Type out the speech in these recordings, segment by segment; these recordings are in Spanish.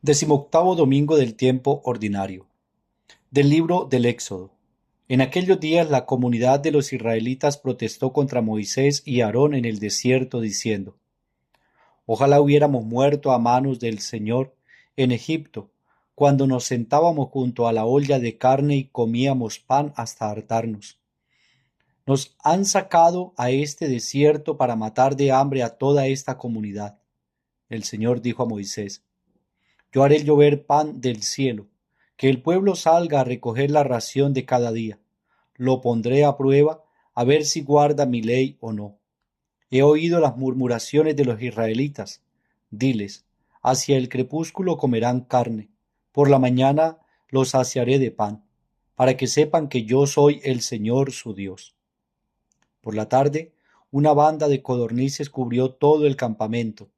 Decimoctavo domingo del tiempo ordinario. Del libro del Éxodo. En aquellos días la comunidad de los israelitas protestó contra Moisés y Aarón en el desierto, diciendo: Ojalá hubiéramos muerto a manos del Señor en Egipto, cuando nos sentábamos junto a la olla de carne y comíamos pan hasta hartarnos. Nos han sacado a este desierto para matar de hambre a toda esta comunidad. El Señor dijo a Moisés: Yo haré llover pan del cielo, que el pueblo salga a recoger la ración de cada día. Lo pondré a prueba, a ver si guarda mi ley o no. He oído las murmuraciones de los israelitas. Diles: hacia el crepúsculo comerán carne, por la mañana los saciaré de pan, para que sepan que yo soy el Señor su Dios. Por la tarde, una banda de codornices cubrió todo el campamento.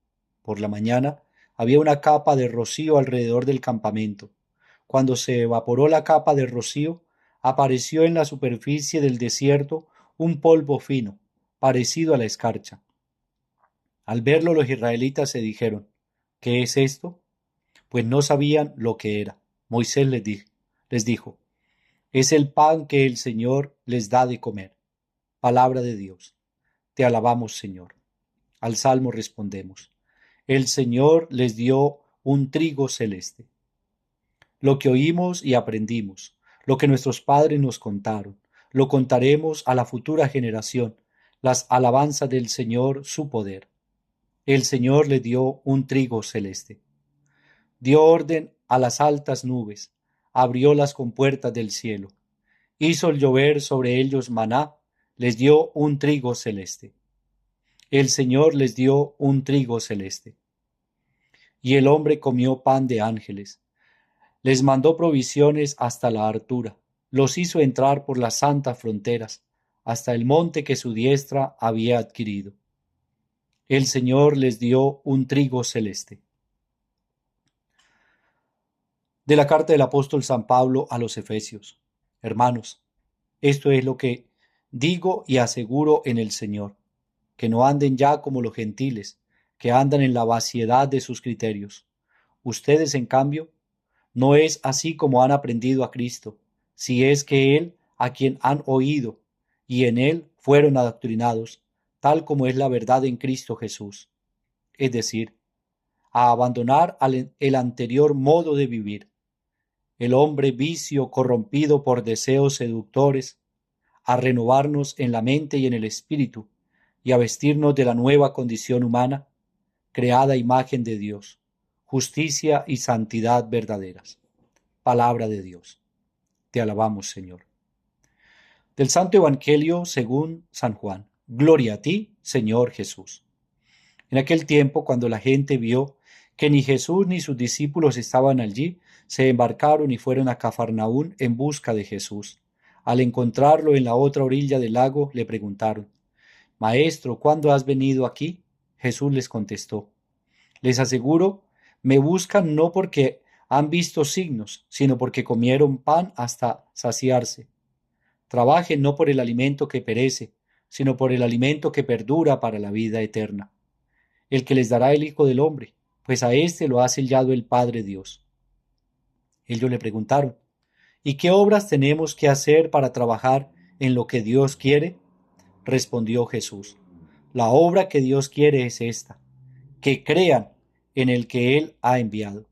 Por la mañana, había una capa de rocío alrededor del campamento. Cuando se evaporó la capa de rocío, apareció en la superficie del desierto un polvo fino, parecido a la escarcha. Al verlo, los israelitas se dijeron: ¿Qué es esto? Pues no sabían lo que era. Moisés les dijo: Es el pan que el Señor les da de comer. Palabra de Dios. Te alabamos, Señor. Al salmo respondemos: El Señor les dio un trigo celeste. Lo que oímos y aprendimos, lo que nuestros padres nos contaron, lo contaremos a la futura generación, las alabanzas del Señor, su poder. El Señor les dio un trigo celeste. Dio orden a las altas nubes, abrió las compuertas del cielo, hizo llover sobre ellos maná, les dio un trigo celeste. El Señor les dio un trigo celeste. Y el hombre comió pan de ángeles. Les mandó provisiones hasta la hartura. Los hizo entrar por las santas fronteras, hasta el monte que su diestra había adquirido. El Señor les dio un trigo celeste. De la carta del apóstol San Pablo a los Efesios. Hermanos, esto es lo que digo y aseguro en el Señor: que no anden ya como los gentiles, que andan en la vaciedad de sus criterios. Ustedes, en cambio, no es así como han aprendido a Cristo, si es que Él, a quien han oído, y en Él fueron adoctrinados, tal como es la verdad en Cristo Jesús. Es decir, a abandonar el anterior modo de vivir, el hombre vicio corrompido por deseos seductores, a renovarnos en la mente y en el espíritu, y a vestirnos de la nueva condición humana, creada a imagen de Dios, justicia y santidad verdaderas. Palabra de Dios. Te alabamos, Señor. Del Santo Evangelio según San Juan. Gloria a ti, Señor Jesús. En aquel tiempo, cuando la gente vio que ni Jesús ni sus discípulos estaban allí, se embarcaron y fueron a Cafarnaún en busca de Jesús. Al encontrarlo en la otra orilla del lago, le preguntaron: Maestro, ¿cuándo has venido aquí? Jesús les contestó: Les aseguro, me buscan no porque han visto signos, sino porque comieron pan hasta saciarse. Trabajen no por el alimento que perece, sino por el alimento que perdura para la vida eterna, el que les dará el Hijo del Hombre, pues a éste lo ha sellado el Padre Dios. Ellos le preguntaron: ¿Y qué obras tenemos que hacer para trabajar en lo que Dios quiere? Respondió Jesús: La obra que Dios quiere es esta, que crean en el que Él ha enviado.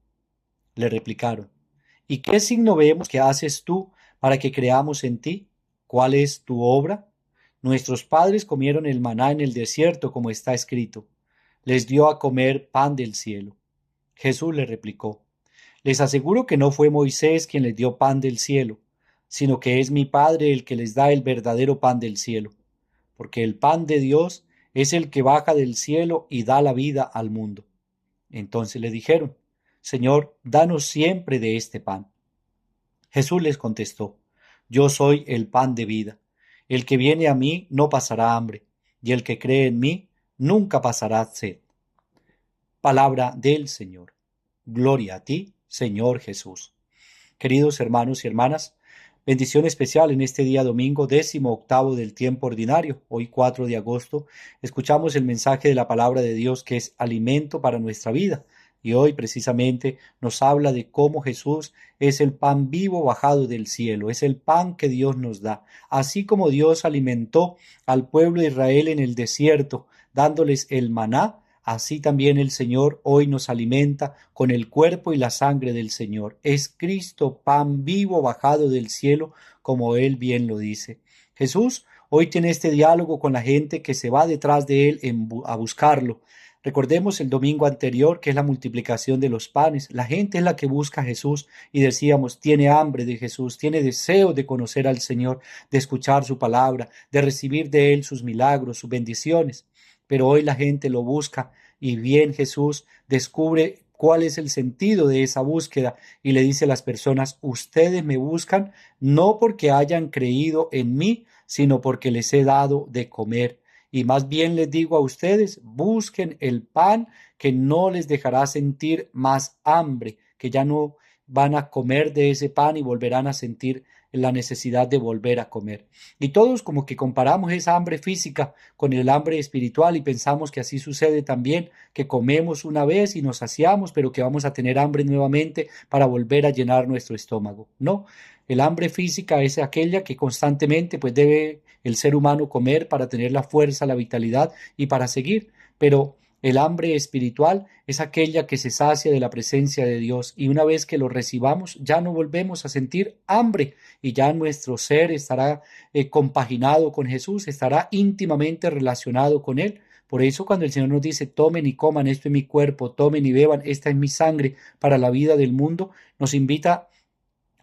Le replicaron: ¿Y qué signo vemos que haces tú para que creamos en ti? ¿Cuál es tu obra? Nuestros padres comieron el maná en el desierto, como está escrito: les dio a comer pan del cielo. Jesús le replicó: Les aseguro que no fue Moisés quien les dio pan del cielo, sino que es mi Padre el que les da el verdadero pan del cielo, porque el pan de Dios es el que baja del cielo y da la vida al mundo. Entonces le dijeron: Señor, danos siempre de este pan. Jesús les contestó: Yo soy el pan de vida. El que viene a mí no pasará hambre, y el que cree en mí nunca pasará sed. Palabra del Señor. Gloria a ti, Señor Jesús. Queridos hermanos y hermanas, bendición especial en este día domingo, 18º del tiempo ordinario. Hoy 4 de agosto, escuchamos el mensaje de la palabra de Dios, que es alimento para nuestra vida, Y hoy precisamente nos habla de cómo Jesús es el pan vivo bajado del cielo, es el pan que Dios nos da. Así como Dios alimentó al pueblo de Israel en el desierto, dándoles el maná, así también el Señor hoy nos alimenta con el cuerpo y la sangre del Señor. Es Cristo pan vivo bajado del cielo, como Él bien lo dice. Jesús hoy tiene este diálogo con la gente que se va detrás de Él a buscarlo. Recordemos el domingo anterior, que es la multiplicación de los panes. La gente es la que busca a Jesús y decíamos, tiene hambre de Jesús, tiene deseo de conocer al Señor, de escuchar su palabra, de recibir de Él sus milagros, sus bendiciones. Pero hoy la gente lo busca y bien Jesús descubre cuál es el sentido de esa búsqueda y le dice a las personas, ustedes me buscan no porque hayan creído en mí, sino porque les he dado de comer. Y más bien les digo a ustedes, busquen el pan que no les dejará sentir más hambre, que ya no van a comer de ese pan y volverán a sentir la necesidad de volver a comer. Y todos como que comparamos esa hambre física con el hambre espiritual y pensamos que así sucede también, que comemos una vez y nos saciamos, pero que vamos a tener hambre nuevamente para volver a llenar nuestro estómago. No, el hambre física es aquella que constantemente pues debe el ser humano comer para tener la fuerza, la vitalidad y para seguir, pero el hambre espiritual es aquella que se sacia de la presencia de Dios y una vez que lo recibamos ya no volvemos a sentir hambre y ya nuestro ser estará compaginado con Jesús, estará íntimamente relacionado con Él. Por eso cuando el Señor nos dice, tomen y coman, esto es mi cuerpo, tomen y beban, esta es mi sangre para la vida del mundo, nos invita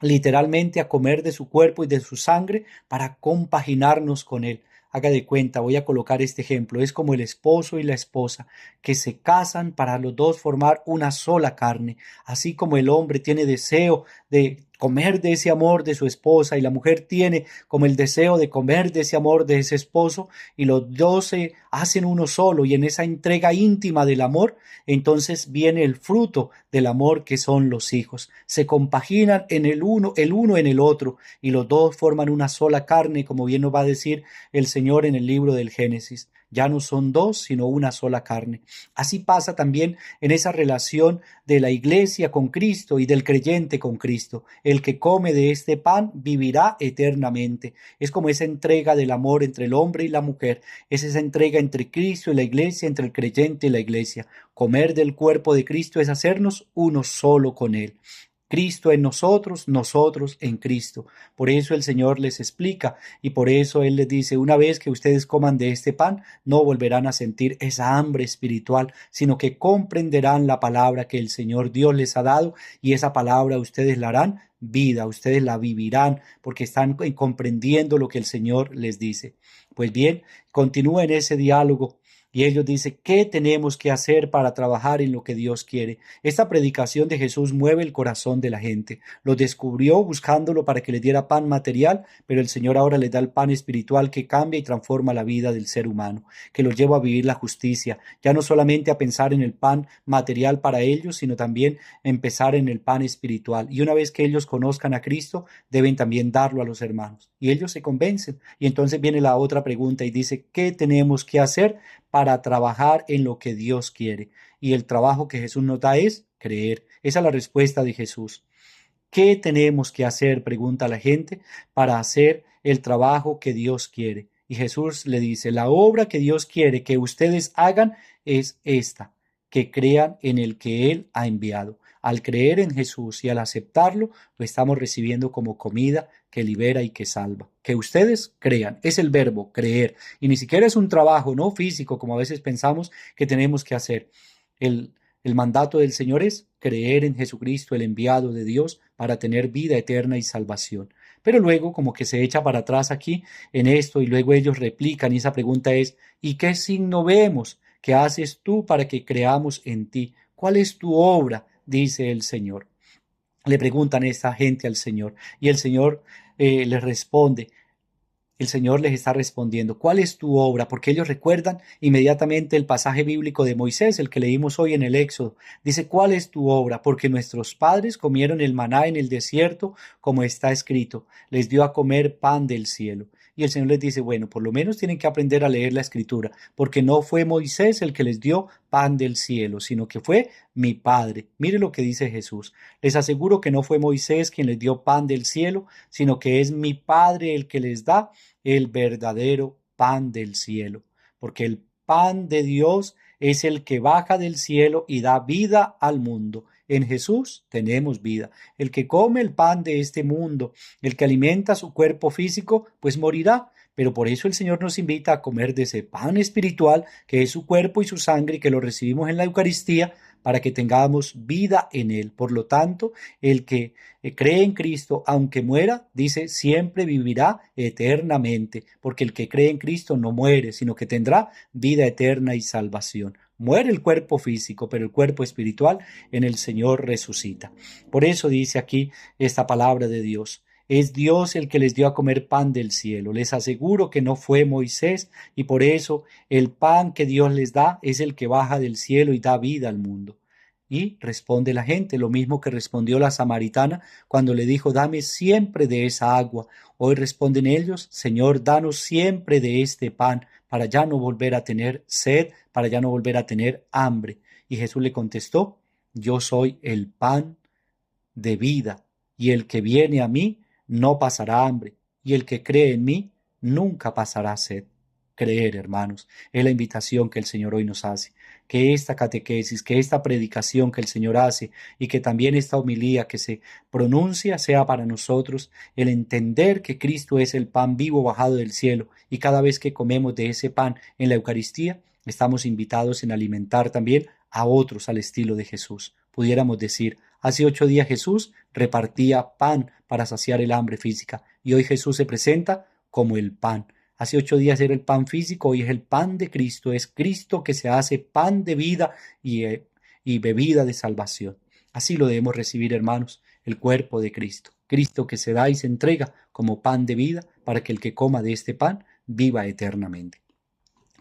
literalmente a comer de su cuerpo y de su sangre para compaginarnos con Él. Haga de cuenta, voy a colocar este ejemplo, es como el esposo y la esposa que se casan para los dos formar una sola carne, así como el hombre tiene deseo de comer de ese amor de su esposa y la mujer tiene como el deseo de comer de ese amor de ese esposo y los dos se hacen uno solo y en esa entrega íntima del amor, entonces viene el fruto del amor que son los hijos. Se compaginan en el uno en el otro y los dos forman una sola carne, como bien nos va a decir el Señor en el libro del Génesis. Ya no son dos, sino una sola carne. Así pasa también en esa relación de la iglesia con Cristo y del creyente con Cristo. El que come de este pan vivirá eternamente. Es como esa entrega del amor entre el hombre y la mujer. Es esa entrega entre Cristo y la iglesia, entre el creyente y la iglesia. Comer del cuerpo de Cristo es hacernos uno solo con Él. Cristo en nosotros, nosotros en Cristo. Por eso el Señor les explica y por eso Él les dice, una vez que ustedes coman de este pan, no volverán a sentir esa hambre espiritual, sino que comprenderán la palabra que el Señor Dios les ha dado y esa palabra ustedes la harán vida, ustedes la vivirán porque están comprendiendo lo que el Señor les dice. Pues bien, continúa en ese diálogo. Y ellos dicen, ¿qué tenemos que hacer para trabajar en lo que Dios quiere? Esta predicación de Jesús mueve el corazón de la gente. Lo descubrió buscándolo para que le diera pan material, pero el Señor ahora le da el pan espiritual que cambia y transforma la vida del ser humano, que lo lleva a vivir la justicia, ya no solamente a pensar en el pan material para ellos, sino también empezar en el pan espiritual. Y una vez que ellos conozcan a Cristo, deben también darlo a los hermanos. Y ellos se convencen. Y entonces viene la otra pregunta y dice, ¿qué tenemos que hacer para trabajar en lo que Dios quiere? Y el trabajo que Jesús nos da es creer. Esa es la respuesta de Jesús. ¿Qué tenemos que hacer? Pregunta la gente para hacer el trabajo que Dios quiere. Y Jesús le dice, la obra que Dios quiere que ustedes hagan es esta, que crean en el que Él ha enviado. Al creer en Jesús y al aceptarlo, lo estamos recibiendo como comida que libera y que salva. Que ustedes crean, es el verbo creer. Y ni siquiera es un trabajo no físico, como a veces pensamos que tenemos que hacer. El mandato del Señor es creer en Jesucristo, el enviado de Dios, para tener vida eterna y salvación. Pero luego como que se echa para atrás aquí en esto y luego ellos replican y esa pregunta es, ¿y qué signo vemos? ¿Qué haces tú para que creamos en ti? ¿Cuál es tu obra? Dice el Señor. Le preguntan esta gente al Señor y el Señor les responde. El Señor les está respondiendo, ¿cuál es tu obra? Porque ellos recuerdan inmediatamente el pasaje bíblico de Moisés, el que leímos hoy en el Éxodo. Dice, ¿cuál es tu obra? Porque nuestros padres comieron el maná en el desierto, como está escrito, les dio a comer pan del cielo. Y el Señor les dice, bueno, por lo menos tienen que aprender a leer la Escritura, porque no fue Moisés el que les dio pan del cielo, sino que fue mi Padre. Mire lo que dice Jesús. Les aseguro que no fue Moisés quien les dio pan del cielo, sino que es mi Padre el que les da el verdadero pan del cielo. Porque el pan de Dios es el que baja del cielo y da vida al mundo. En Jesús tenemos vida. El que come el pan de este mundo, el que alimenta su cuerpo físico, pues morirá. Pero por eso el Señor nos invita a comer de ese pan espiritual, que es su cuerpo y su sangre, y que lo recibimos en la Eucaristía, para que tengamos vida en Él. Por lo tanto, el que cree en Cristo, aunque muera, dice, siempre vivirá eternamente, porque el que cree en Cristo no muere, sino que tendrá vida eterna y salvación. Muere el cuerpo físico, pero el cuerpo espiritual en el Señor resucita. Por eso dice aquí esta palabra de Dios. Es Dios el que les dio a comer pan del cielo. Les aseguro que no fue Moisés, y por eso el pan que Dios les da es el que baja del cielo y da vida al mundo. Y responde la gente, lo mismo que respondió la samaritana cuando le dijo, dame siempre de esa agua. Hoy responden ellos, Señor, danos siempre de este pan, para ya no volver a tener sed, para ya no volver a tener hambre. Y Jesús le contestó, yo soy el pan de vida, y el que viene a mí no pasará hambre, y el que cree en mí nunca pasará sed. Creer, hermanos, es la invitación que el Señor hoy nos hace. Que esta catequesis, que esta predicación que el Señor hace y que también esta homilía que se pronuncia sea para nosotros el entender que Cristo es el pan vivo bajado del cielo, y cada vez que comemos de ese pan en la Eucaristía, estamos invitados en alimentar también a otros al estilo de Jesús. Pudiéramos decir, hace 8 días Jesús repartía pan para saciar el hambre física, y hoy Jesús se presenta como el pan. Hace 8 días era el pan físico, hoy es el pan de Cristo. Es Cristo que se hace pan de vida y bebida de salvación. Así lo debemos recibir, hermanos, el cuerpo de Cristo. Cristo que se da y se entrega como pan de vida para que el que coma de este pan viva eternamente.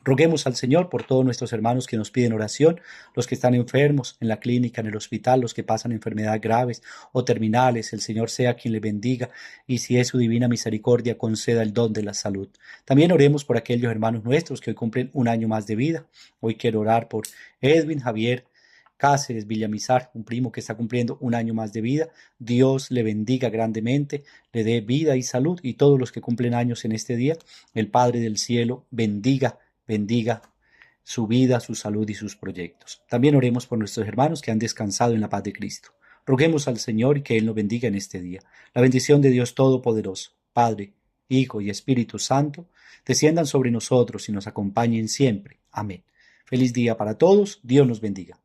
Roguemos al Señor por todos nuestros hermanos que nos piden oración, los que están enfermos en la clínica, en el hospital, los que pasan enfermedades graves o terminales. El Señor sea quien les bendiga y si es su divina misericordia conceda el don de la salud. También oremos por aquellos hermanos nuestros que hoy cumplen un año más de vida. Hoy quiero orar por Edwin Javier Cáceres Villamizar, un primo que está cumpliendo un año más de vida. Dios le bendiga grandemente, le dé vida y salud, y todos los que cumplen años en este día, el Padre del cielo bendiga su vida, su salud y sus proyectos. También oremos por nuestros hermanos que han descansado en la paz de Cristo. Roguemos al Señor y que Él nos bendiga en este día. La bendición de Dios Todopoderoso, Padre, Hijo y Espíritu Santo, desciendan sobre nosotros y nos acompañen siempre. Amén. Feliz día para todos. Dios nos bendiga.